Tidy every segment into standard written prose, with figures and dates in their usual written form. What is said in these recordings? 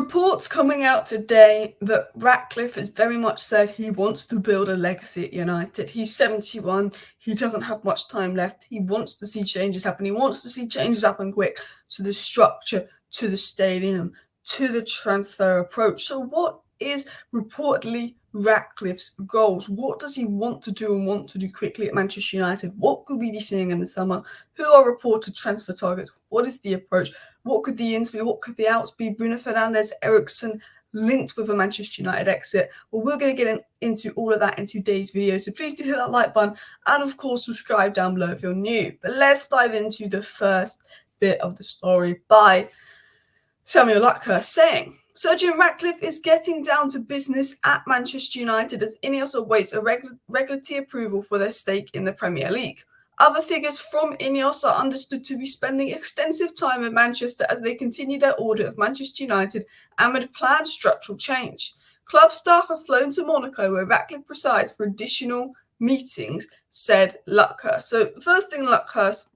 reports coming out today that Ratcliffe has very much said he wants to build a legacy at United. He's 71. He doesn't have much time left. He wants to see changes happen. He wants to see changes happen quick to the structure, to the stadium, to the transfer approach. So what is reportedly Ratcliffe's goals? What does he want to do and want to do quickly at Manchester United? What could we be seeing in the summer? Who are reported transfer targets? What is the approach? What could the ins be? What could the outs be? Bruno Fernandes, Eriksen linked with a Manchester United exit. Well, we're going to get into all of that in today's video. So please do hit that like button and, of course, subscribe down below if you're new. But let's dive into the first bit of the story by Samuel Luckhurst saying, Sir Ratcliffe is getting down to business at Manchester United as Ineos awaits a regulatory approval for their stake in the Premier League. Other figures from Ineos are understood to be spending extensive time in Manchester as they continue their audit of Manchester United amid planned structural change. Club staff have flown to Monaco, where Ratcliffe presides, for additional meetings, said Luckhurst. So the first thing Luckhurst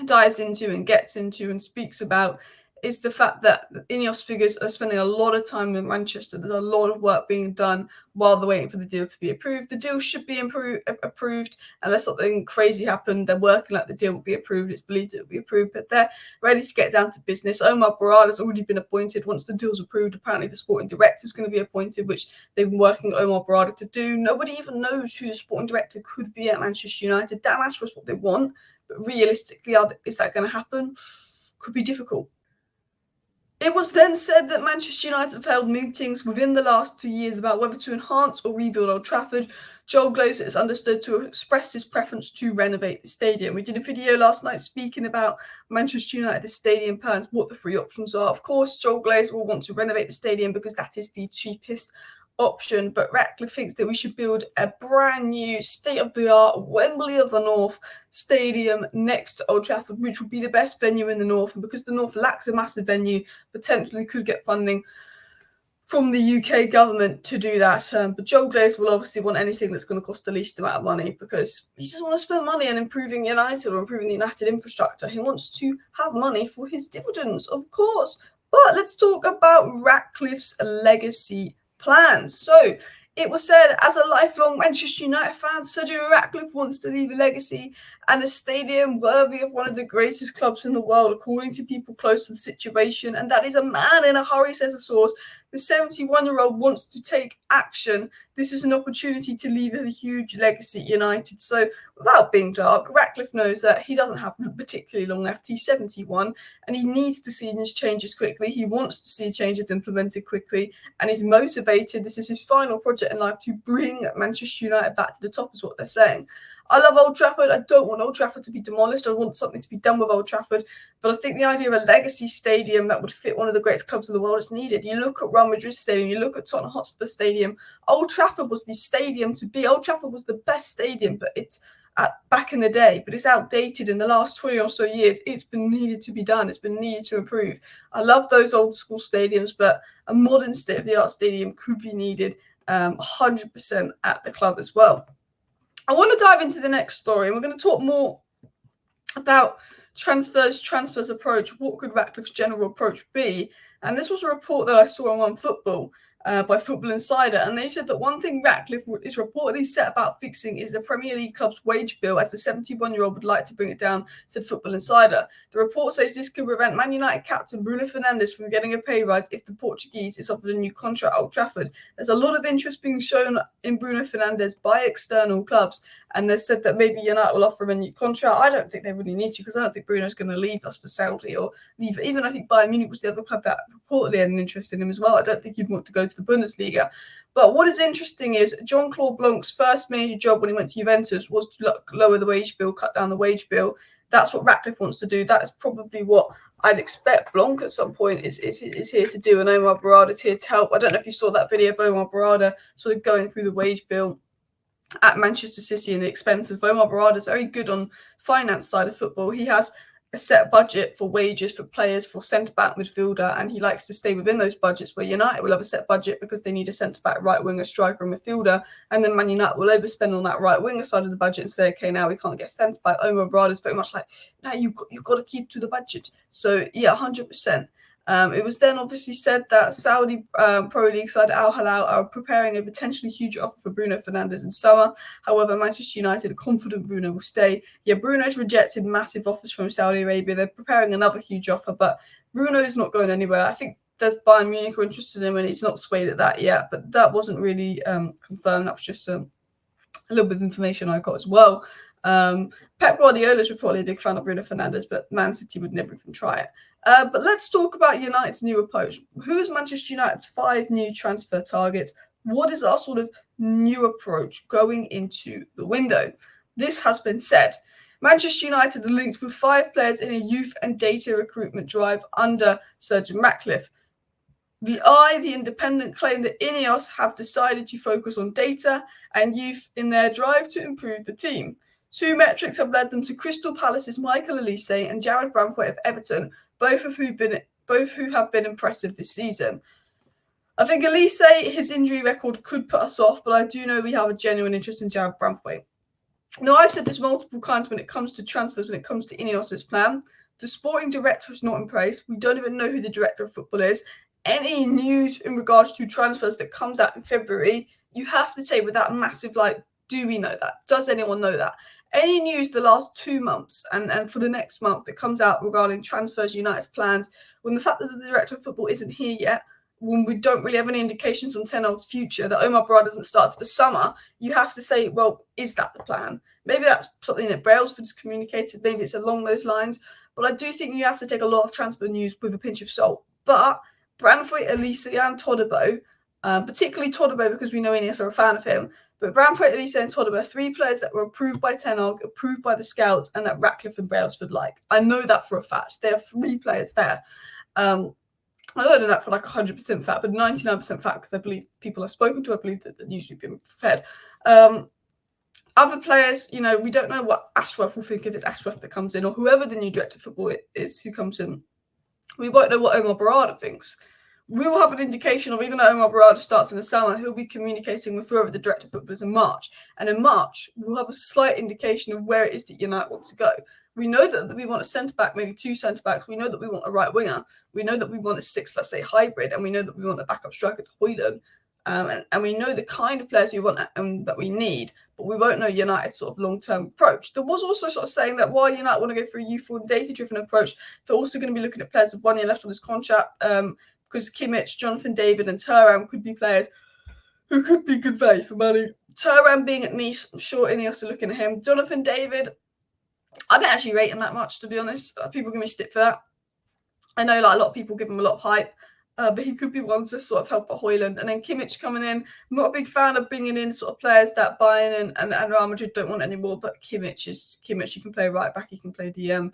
dives into and gets into and speaks about is the fact that Ineos figures are spending a lot of time in Manchester. There's a lot of work being done while they're waiting for the deal to be approved. The deal should be approved unless something crazy happened. They're working like the deal will be approved. It's believed it will be approved, but they're ready to get down to business. Omar Barada's already been appointed. Once the deal's approved, apparently the sporting director is going to be appointed, which they've been working with Omar Barada to do. Nobody even knows who the sporting director could be at Manchester United. Dan Ashworth is what they want, but realistically, is that going to happen? Could be difficult. It was then said that Manchester United have held meetings within the last 2 years about whether to enhance or rebuild Old Trafford. Joel Glazer is understood to have expressed his preference to renovate the stadium. We did a video last night speaking about Manchester United's stadium plans, what the three options are. Of course, Joel Glazer will want to renovate the stadium because that is the cheapest option, but Ratcliffe thinks that we should build a brand new state-of-the-art Wembley of the North stadium next to Old Trafford, which would be the best venue in the North. And because the North lacks a massive venue, potentially could get funding from the UK government to do that. But Joel Glazer will obviously want anything that's going to cost the least amount of money because he doesn't want to spend money on improving United or improving the United infrastructure. He wants to have money for his dividends, of course. But let's talk about Ratcliffe's legacy plans. So it was said, as a lifelong Manchester United fan, Sir Ratcliffe wants to leave a legacy and a stadium worthy of one of the greatest clubs in the world, according to people close to the situation. And that is a man in a hurry, says a source. The 71-year-old wants to take action. This is an opportunity to leave a huge legacy at United. So without being dark, Ratcliffe knows that he doesn't have particularly long left. He's 71 and he needs to see these changes quickly. He wants to see changes implemented quickly and he's motivated. This is his final project in life to bring Manchester United back to the top, is what they're saying. I love Old Trafford. I don't want Old Trafford to be demolished. I want something to be done with Old Trafford. But I think the idea of a legacy stadium that would fit one of the greatest clubs in the world is needed. You look at Real Madrid Stadium, you look at Tottenham Hotspur Stadium. Old Trafford was the stadium to be. Old Trafford was the best stadium, but it's back in the day. But it's outdated in the last 20 or so years. It's been needed to be done. It's been needed to improve. I love those old school stadiums, but a modern state-of-the-art stadium could be needed 100% at the club as well. I want to dive into the next story, and we're going to talk more about transfers approach. What could Ratcliffe's general approach be? And this was a report that I saw on OneFootball by Football Insider, and they said that one thing Ratcliffe is reportedly set about fixing is the Premier League club's wage bill, as the 71-year-old would like to bring it down, said Football Insider. The report says this could prevent Man United captain Bruno Fernandes from getting a pay rise if the Portuguese is offered a new contract at Old Trafford. There's a lot of interest being shown in Bruno Fernandes by external clubs, and they said that maybe United will offer him a new contract. I don't think they really need to, because I don't think Bruno's going to leave us to Saudi or leave. Even I think Bayern Munich was the other club that reportedly had an interest in him as well. I don't think he'd want to go to the Bundesliga. But what is interesting is Jean-Claude Blanc's first major job when he went to Juventus was to lower the wage bill, cut down the wage bill. That's what Ratcliffe wants to do. That is probably what I'd expect Blanc at some point is here to do, and Omar Barada's here to help. I don't know if you saw that video of Omar Barada sort of going through the wage bill at Manchester City and the expenses. Omar Barada is very good on finance side of football. He has a set budget for wages for players, for centre-back, midfielder, and he likes to stay within those budgets, where United will have a set budget because they need a centre-back, right-winger, striker and midfielder, and then Man United will overspend on that right-winger side of the budget and say, okay, now we can't get centre-back. Omar Barada is very much like, no, you've got to keep to the budget. So, yeah, 100%. It was then obviously said that Saudi Pro League side Al Hilal are preparing a potentially huge offer for Bruno Fernandes in summer. However, Manchester United are confident Bruno will stay. Yeah, Bruno's rejected massive offers from Saudi Arabia. They're preparing another huge offer, but Bruno's not going anywhere. I think there's Bayern Munich are interested in him, and he's not swayed at that yet. But that wasn't really confirmed. That was just a little bit of information I got as well. Pep Guardiola is reportedly a big fan of Bruno Fernandes, but Man City would never even try it. But let's talk about United's new approach. Who is Manchester United's 5 new transfer targets? What is our sort of new approach going into the window? This has been said. Manchester United are linked with 5 players in a youth and data recruitment drive under Sir Jim Ratcliffe. The Independent, claim that Ineos have decided to focus on data and youth in their drive to improve the team. 2 metrics have led them to Crystal Palace's Michael Olise and Jared Branthwaite of Everton, both who have been impressive this season. I think Olise, his injury record could put us off, but I do know we have a genuine interest in Jared Branthwaite. Now, I've said this multiple times when it comes to transfers, when it comes to Ineos' plan. The sporting director is not in place. We don't even know who the director of football is. Any news in regards to transfers that comes out in February, you have to take with that massive, do we know that? Does anyone know that? Any news the last 2 months and for the next month that comes out regarding transfers, United's plans, when the fact that the director of football isn't here yet, when we don't really have any indications on Ten Hag's future, that Omar Barad doesn't start for the summer, you have to say, well, is that the plan? Maybe that's something that Brailsford's communicated, maybe it's along those lines, but I do think you have to take a lot of transfer news with a pinch of salt. But Branthwaite, Olise and Todibo, particularly Todibo because we know Ineos are a fan of him, but Branthwaite, Olise and Todibo are 3 players that were approved by Ten Hag, approved by the scouts, and that Ratcliffe and Brailsford like. I know that for a fact. There are 3 players there. I don't know that for 100% fact, but 99% fact because I believe people I've spoken to, I believe that the news we've been fed. Other players, we don't know what Ashworth will think if it's Ashworth that comes in or whoever the new director of football is who comes in. We won't know what Omar Barada thinks. We will have an indication of, even though Omar Barada starts in the summer, he'll be communicating with whoever the director of football is in March. And in March, we'll have a slight indication of where it is that United want to go. We know that we want a centre-back, maybe 2 centre-backs. We know that we want a right winger. We know that we want a 6, let's say, hybrid. And we know that we want a backup striker to Højlund. And we know the kind of players we want and that we need, but we won't know United's sort of long-term approach. There was also sort of saying that while United want to go for a youthful and data-driven approach, they're also going to be looking at players with 1 year left on his contract, because Kimmich, Jonathan David and Thuram could be players who could be good value for money. Thuram being at Nice, I'm sure Ineos are looking at him. Jonathan David, I don't actually rate him that much, to be honest. People give me stick for that. I know a lot of people give him a lot of hype. But he could be one to sort of help at Højlund. And then Kimmich coming in. I'm not a big fan of bringing in sort of players that Bayern and Real Madrid don't want anymore. But Kimmich. He can play right back. He can play DM.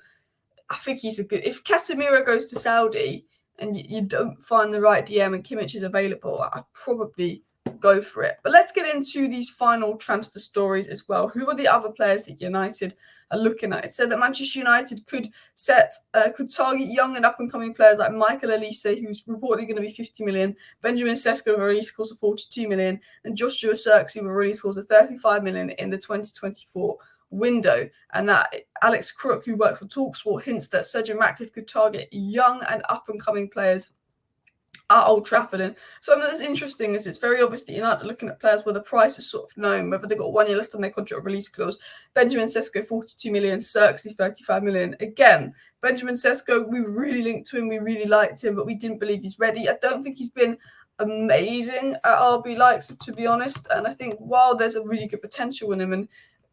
I think he's a good... If Casemiro goes to Saudi and you don't find the right DM and Kimmich is available, I'd probably go for it. But let's get into these final transfer stories as well. Who are the other players that United are looking at? It said that Manchester United could target young and up-and-coming players like Michael Olise, who's reportedly going to be 50 million, Benjamin Sesko with a release clause of 42 million, and Joshua Zirkzee with a release clause of 35 million in the 2024 window. And that Alex Crook, who works for TalkSport, hints that Sir Jim Ratcliffe could target young and up-and-coming players at Old Trafford. And something that's interesting is it's very obvious that United are looking at players where the price is sort of known, whether they've got 1 year left on their contract release clause. Benjamin Sesko, 42 million, Zirkzee, 35 million. Again, Benjamin Sesko, we really linked to him, we really liked him, but we didn't believe he's ready. I don't think he's been amazing at RB Leipzig, to be honest. And I think while there's a really good potential in him, and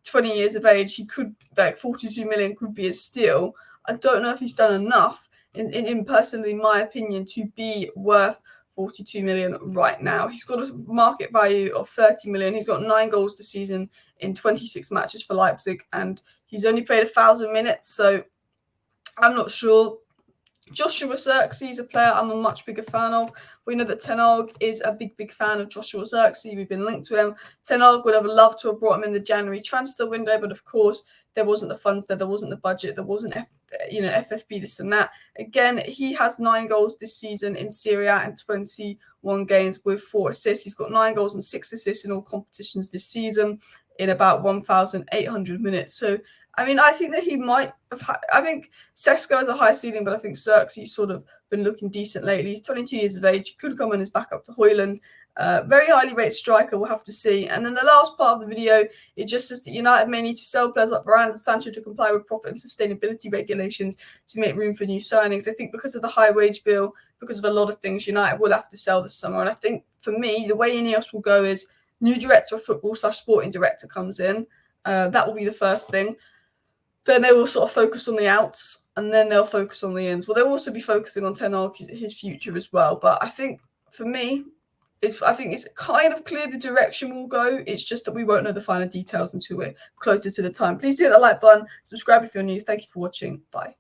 20 years of age, he could, 42 million could be a steal. I don't know if he's done enough in personally, my opinion, to be worth 42 million right now. He's got a market value of 30 million. He's got 9 goals this season in 26 matches for Leipzig, and he's only played 1,000 minutes, so I'm not sure. Joshua Zirkzee is a player I'm a much bigger fan of. We know that Ten Hag is a big fan of Joshua Zirkzee. We've been linked to him. Ten Hag would have loved to have brought him in the January transfer window, but of course, there wasn't the funds there wasn't the budget, there wasn't FFP, this and that. Again, he has 9 goals this season in Serie A and 21 games with 4 assists. He's got 9 goals and 6 assists in all competitions this season in about 1,800 minutes. So, I mean, I think that he might I think Sesko has a high ceiling, but I think Xerxes sort of been looking decent lately. He's 22 years of age. He could come on his back up to Højlund. Very highly rated striker, we'll have to see. And then the last part of the video, it just says that United may need to sell players like Varane and Sancho to comply with profit and sustainability regulations to make room for new signings. I think because of the high wage bill, because of a lot of things, United will have to sell this summer. And I think for me, the way Ineos will go is new director of football / sporting director comes in. That will be the first thing. Then they will sort of focus on the outs, and then they'll focus on the ins. Well, they'll also be focusing on Ten Hag, his future as well. But I think for me, I think it's kind of clear the direction will go. It's just that we won't know the final details until we're closer to the time. Please do hit the like button, subscribe if you're new. Thank you for watching. Bye.